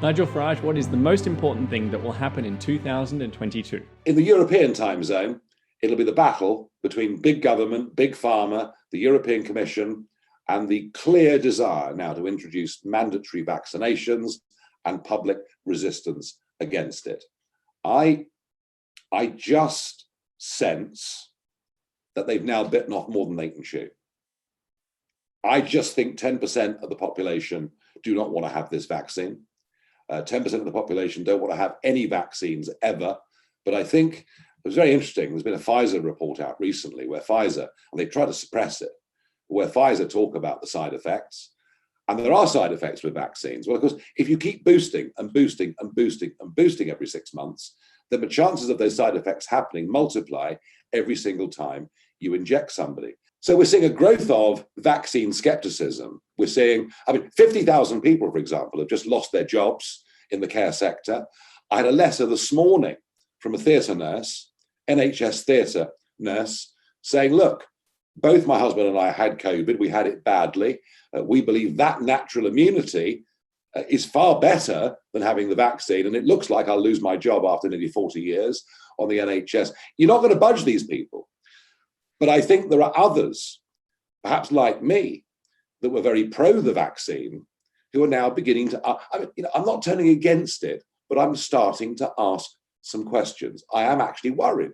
Nigel Farage, what is the most important thing that will happen in 2022? In the European time zone, it'll be the battle between big government, big pharma, the European Commission, and the clear desire now to introduce mandatory vaccinations and public resistance against it. I just sense that they've now bitten off more than they can chew. I just think 10% of the population do not want to have this vaccine. 10% of the population don't want to have any vaccines ever. But I think it was very interesting. There's been a Pfizer report out recently where Pfizer, and they try to suppress it, where Pfizer talk about the side effects. And there are side effects with vaccines. Well, of course, if you keep boosting and boosting and boosting and boosting every 6 months, then the chances of those side effects happening multiply every single time you inject somebody. So we're seeing a growth of vaccine skepticism. We're seeing, 50,000 people, for example, have just lost their jobs in the care sector. I had a letter this morning from a theatre nurse, NHS theatre nurse, saying, look, both my husband and I had COVID. We had it badly. We believe that natural immunity is far better than having the vaccine. And it looks like I'll lose my job after nearly 40 years on the NHS. You're not going to budge these people. But I think there are others, perhaps like me, that were very pro the vaccine, who are now beginning to, I'm not turning against it, but I'm starting to ask some questions. I am actually worried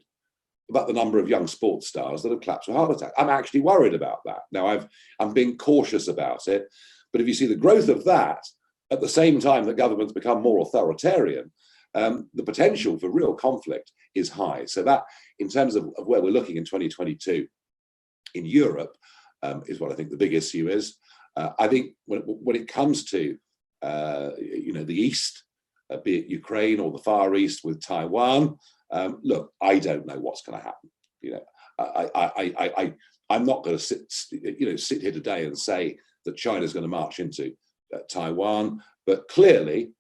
about the number of young sports stars that have collapsed with heart attack. I'm actually worried about that. Now, I'm being cautious about it. But if you see the growth of that, at the same time that governments become more authoritarian, the potential for real conflict is high. So that, in terms of where we're looking in 2022 in Europe, is what I think the big issue is. I think when it comes to the East, be it Ukraine or the Far East with Taiwan, look, I don't know what's going to happen. I'm not going to sit here today and say that China's going to march into Taiwan, but clearly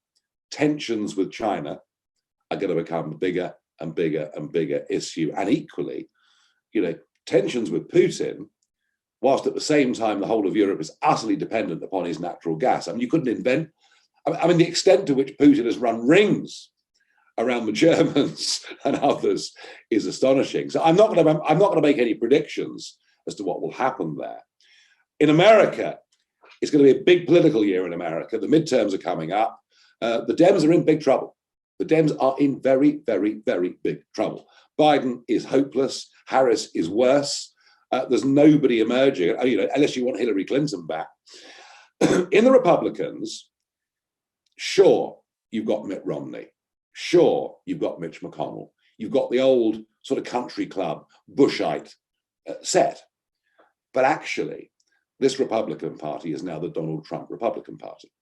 tensions with China are going to become a bigger and bigger and bigger issue. And equally, tensions with Putin, whilst at the same time the whole of Europe is utterly dependent upon his natural gas. You couldn't invent, the extent to which Putin has run rings around the Germans and others is astonishing. So I'm not going to make any predictions as to what will happen there. In America, it's going to be a big political year in America. The midterms are coming up. The Dems are in big trouble. The Dems are in very, very, very big trouble. Biden is hopeless. Harris is worse. There's nobody emerging, unless you want Hillary Clinton back. In the Republicans, sure, you've got Mitt Romney. Sure, you've got Mitch McConnell. You've got the old sort of country club Bushite set. But actually, this Republican Party is now the Donald Trump Republican Party.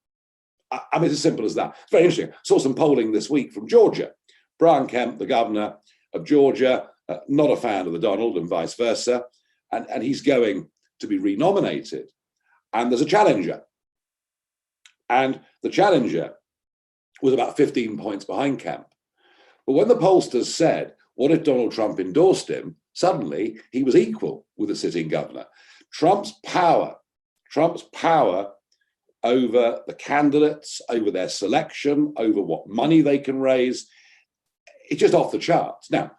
It's as simple as that. It's very interesting. I saw some polling this week from Georgia. Brian Kemp, the governor of Georgia, not a fan of the Donald and vice versa. And he's going to be renominated. And there's a challenger. And the challenger was about 15 points behind Kemp. But when the pollsters said, what if Donald Trump endorsed him? Suddenly, he was equal with the sitting governor. Trump's power over the candidates, over their selection, over what money they can raise, it's just off the charts. Now,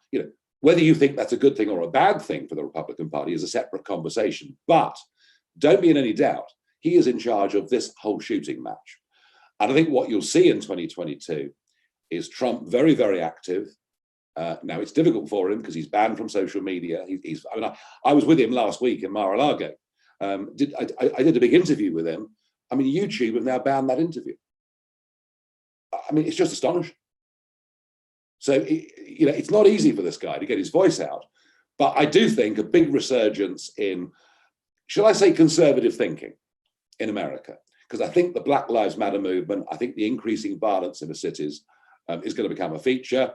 whether you think that's a good thing or a bad thing for the Republican Party is a separate conversation. But don't be in any doubt, he is in charge of this whole shooting match. And I think what you'll see in 2022 is Trump very, very active. Now, it's difficult for him because he's banned from social media. I was with him last week in Mar-a-Lago. I did a big interview with him. YouTube have now banned that interview. It's just astonishing. So, it's not easy for this guy to get his voice out. But I do think a big resurgence in, shall I say, conservative thinking in America. Because I think the Black Lives Matter movement, I think the increasing violence in the cities is going to become a feature.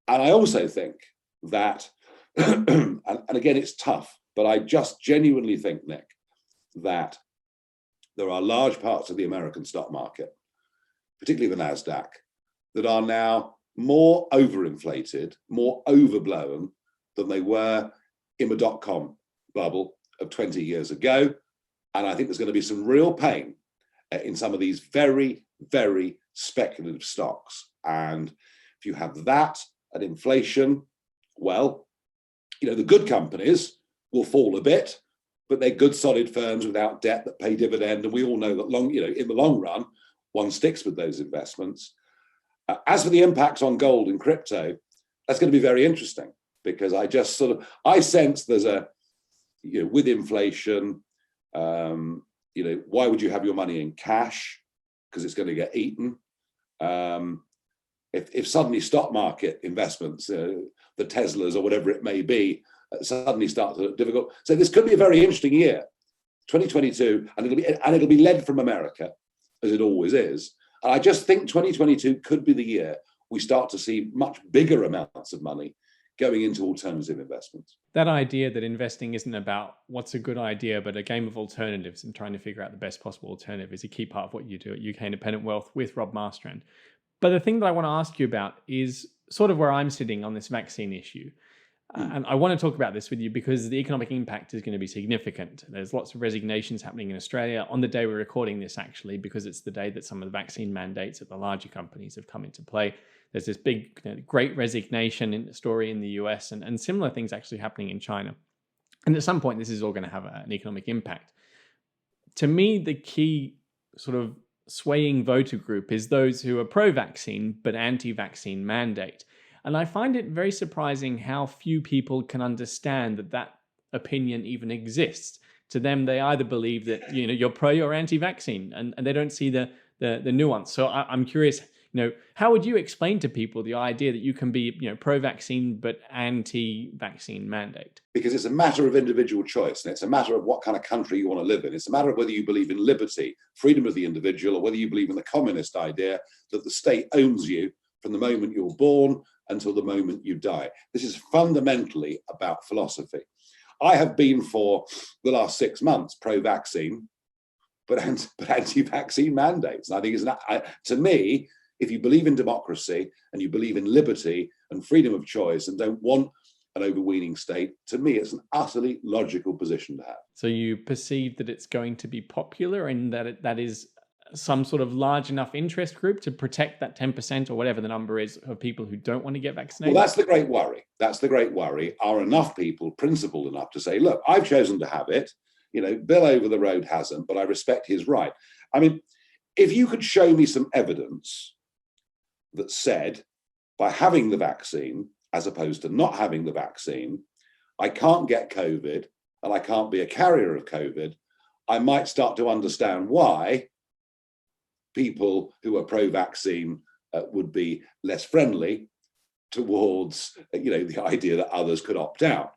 And I also think that, and again, it's tough, but I just genuinely think, Nick, that there are large parts of the American stock market, particularly the NASDAQ, that are now more overinflated, more overblown than they were in the dot-com bubble of 20 years ago. And I think there's going to be some real pain in some of these very, very speculative stocks. And if you have that and inflation, well, the good companies will fall a bit, but they're good, solid firms without debt that pay dividend. And we all know that in the long run, one sticks with those investments. As for the impacts on gold and crypto, that's going to be very interesting, because I sense there's with inflation, why would you have your money in cash? Because it's going to get eaten. If suddenly stock market investments, the Teslas or whatever it may be, suddenly start to look difficult. So this could be a very interesting year, 2022, and it'll be led from America, as it always is. And I just think 2022 could be the year we start to see much bigger amounts of money going into alternative investments. That idea that investing isn't about what's a good idea, but a game of alternatives and trying to figure out the best possible alternative is a key part of what you do at UK Independent Wealth with Rob Marstrand. But the thing that I want to ask you about is sort of where I'm sitting on this vaccine issue. And I want to talk about this with you because the economic impact is going to be significant. There's lots of resignations happening in Australia on the day we're recording this, actually, because it's the day that some of the vaccine mandates at the larger companies have come into play. There's this big, great resignation story in the US and similar things actually happening in China. And at some point, this is all going to have an economic impact. To me, the key sort of swaying voter group is those who are pro-vaccine but anti-vaccine mandate. And I find it very surprising how few people can understand that opinion even exists. To them, they either believe that you're pro or anti-vaccine, and they don't see the nuance. So I'm curious, how would you explain to people the idea that you can be pro-vaccine but anti-vaccine mandate? Because it's a matter of individual choice, and it's a matter of what kind of country you want to live in. It's a matter of whether you believe in liberty, freedom of the individual, or whether you believe in the communist idea that the state owns you from the moment you're born until the moment you die. This is fundamentally about philosophy. I have been for the last 6 months pro-vaccine, but anti-vaccine mandates. And I think to me, if you believe in democracy and you believe in liberty and freedom of choice and don't want an overweening state, to me, it's an utterly logical position to have. So you perceive that it's going to be popular and that is some sort of large enough interest group to protect that 10% or whatever the number is of people who don't want to get vaccinated? Well, that's the great worry. That's the great worry. Are enough people principled enough to say, look, I've chosen to have it. Bill over the road hasn't, but I respect his right. I mean, if you could show me some evidence that said, by having the vaccine, as opposed to not having the vaccine, I can't get COVID and I can't be a carrier of COVID, I might start to understand why people who are pro-vaccine would be less friendly towards, the idea that others could opt out.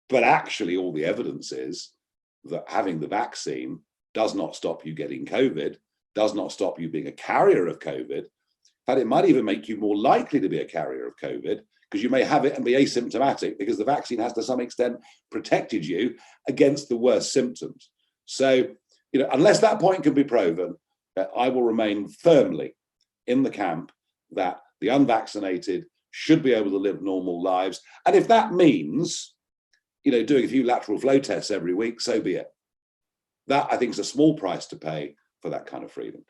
But actually, all the evidence is that having the vaccine does not stop you getting COVID, does not stop you being a carrier of COVID. In fact, it might even make you more likely to be a carrier of COVID, because you may have it and be asymptomatic, because the vaccine has to some extent protected you against the worst symptoms. So, unless that point can be proven, I will remain firmly in the camp that the unvaccinated should be able to live normal lives. And if that means, doing a few lateral flow tests every week, so be it. That, I think, is a small price to pay for that kind of freedom.